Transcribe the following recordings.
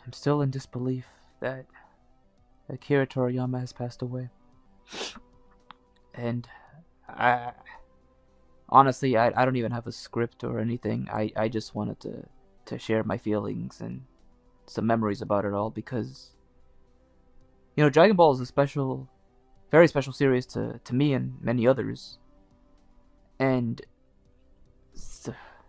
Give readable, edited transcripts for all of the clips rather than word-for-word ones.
I'm still in disbelief that Akira Toriyama has passed away. And I honestly, I don't even have a script or anything. I just wanted to share my feelings and some memories about it all because Dragon Ball is a special, very special series to me and many others, and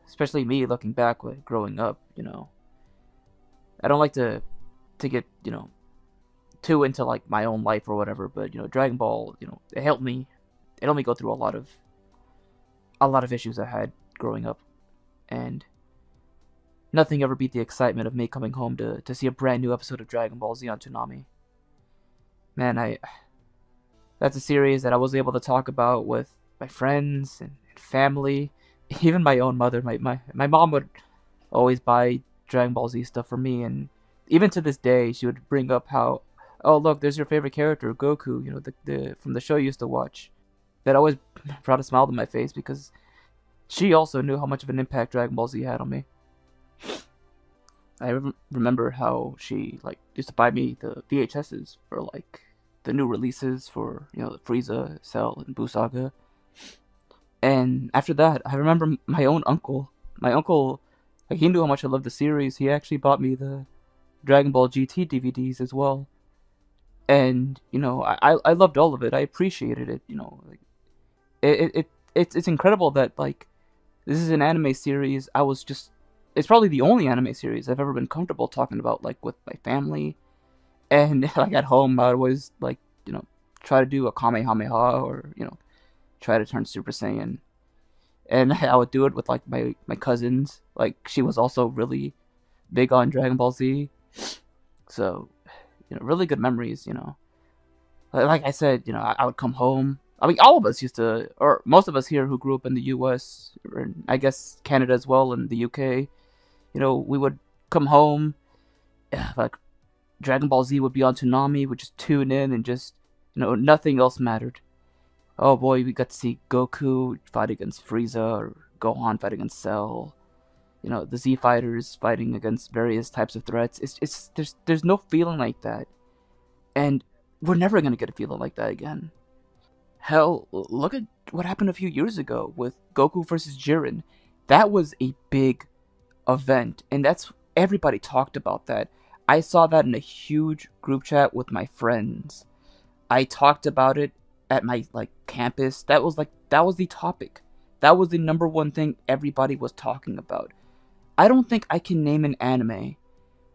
especially me looking back, like, growing up. I don't like to get too into like my own life or whatever, but Dragon Ball, it helped me go through a lot of issues I had growing up, and nothing ever beat the excitement of me coming home to see a brand new episode of Dragon Ball Z on Toonami. Man, that's a series that I was able to talk about with my friends and family, even my own mother. My mom would always buy Dragon Ball Z stuff for me, and even to this day, she would bring up how, oh look, there's your favorite character, Goku. The from the show you used to watch. That always brought a smile to my face because she also knew how much of an impact Dragon Ball Z had on me. I remember how she used to buy me the VHSs for the new releases for the Frieza, Cell, and Buu Saga. And after that, I remember my own uncle. My uncle, he knew how much I loved the series. He actually bought me the Dragon Ball GT DVDs as well. And I loved all of it. I appreciated it. It's incredible that this is an anime series. It's probably the only anime series I've ever been comfortable talking about with my family, and at home I would always try to do a Kamehameha, or try to turn Super Saiyan, and I would do it with my cousins. She was also really big on Dragon Ball Z, so really good memories. Like I said, I would come home. I mean, all of us used to, or most of us here who grew up in the U.S., or I guess Canada as well, and the U.K., we would come home, Dragon Ball Z would be on Toonami, we'd just tune in and just, nothing else mattered. Oh boy, we got to see Goku fight against Frieza, or Gohan fight against Cell, the Z fighters fighting against various types of threats. There's no feeling like that. And we're never gonna get a feeling like that again. Hell, look at what happened a few years ago with Goku versus Jiren. That was a big event, and everybody talked about that. I saw that in a huge group chat with my friends. I talked about it at my campus. That was the topic. That was the number one thing everybody was talking about. I don't think I can name an anime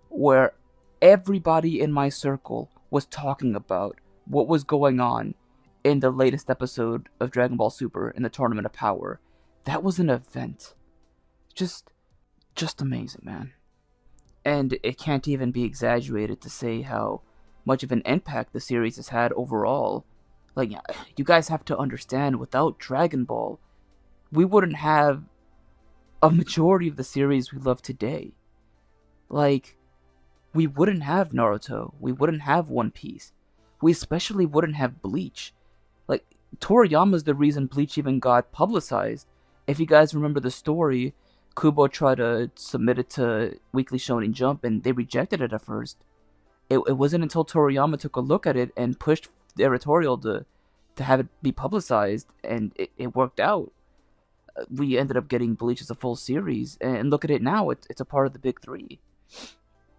where everybody in my circle was talking about what was going on in the latest episode of Dragon Ball Super in the Tournament of Power. That was an event. Just amazing, man. And it can't even be exaggerated to say how much of an impact the series has had overall. You guys have to understand, without Dragon Ball, we wouldn't have a majority of the series we love today. We wouldn't have Naruto. We wouldn't have One Piece. We especially wouldn't have Bleach. Toriyama's the reason Bleach even got publicized. If you guys remember the story, Kubo tried to submit it to Weekly Shonen Jump, and they rejected it at first. It wasn't until Toriyama took a look at it and pushed the editorial to have it be publicized, and it worked out. We ended up getting Bleach as a full series, and look at it now. It's a part of the big three.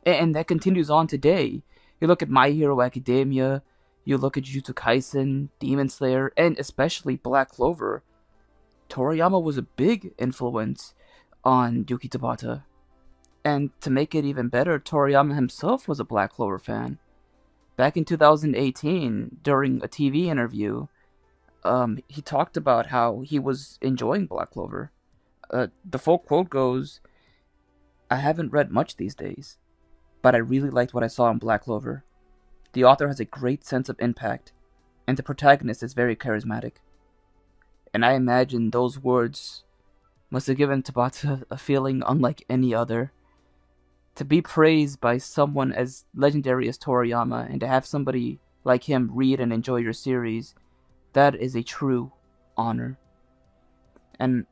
And that continues on today. You look at My Hero Academia, you look at Jujutsu Kaisen, Demon Slayer, and especially Black Clover. Toriyama was a big influence on Yuki Tabata. And to make it even better, Toriyama himself was a Black Clover fan. Back in 2018, during a TV interview, he talked about how he was enjoying Black Clover. The full quote goes, "I haven't read much these days, but I really liked what I saw in Black Clover. The author has a great sense of impact, and the protagonist is very charismatic." And I imagine those words must have given Tabata a feeling unlike any other. To be praised by someone as legendary as Toriyama, and to have somebody like him read and enjoy your series, that is a true honor. And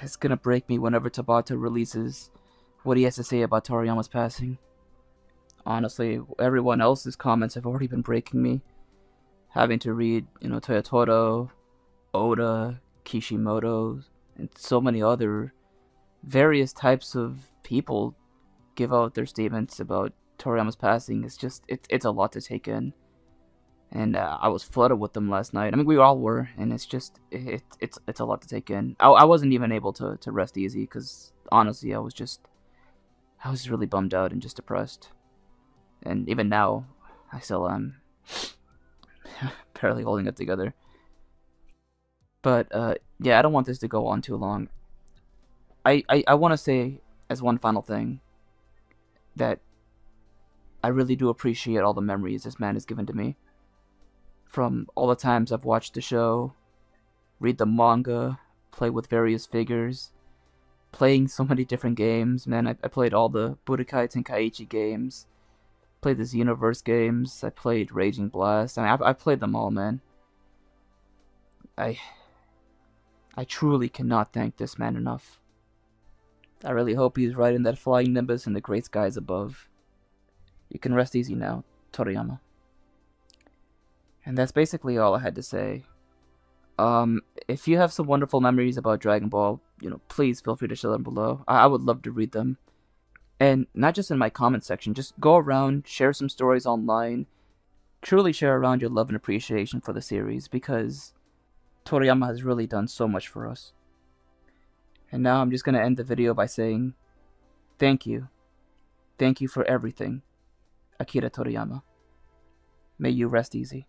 it's gonna break me whenever Tabata releases what he has to say about Toriyama's passing. Honestly, everyone else's comments have already been breaking me. Having to read, Toyotoro, Oda, Kishimoto, and so many other various types of people give out their statements about Toriyama's passing. It's a lot to take in, and I was flooded with them last night. I mean, we all were, and it's a lot to take in. I wasn't even able to rest easy because honestly, I was really bummed out and just depressed, and even now, I still am barely holding it together. But yeah, I don't want this to go on too long. I want to say as one final thing that I really do appreciate all the memories this man has given to me. From all the times I've watched the show, read the manga, play with various figures, playing so many different games. Man, I played all the Budokai Tenkaichi games, played the Xenoverse games, I played Raging Blast. I mean, I played them all, man. I I truly cannot thank this man enough. I really hope he's riding that flying nimbus in the great skies above. You can rest easy now, Toriyama. And that's basically all I had to say. If you have some wonderful memories about Dragon Ball, please feel free to share them below. I would love to read them. And not just in my comment section, just go around, share some stories online, truly share around your love and appreciation for the series, because Toriyama has really done so much for us. And now I'm just going to end the video by saying, thank you. Thank you for everything, Akira Toriyama. May you rest easy.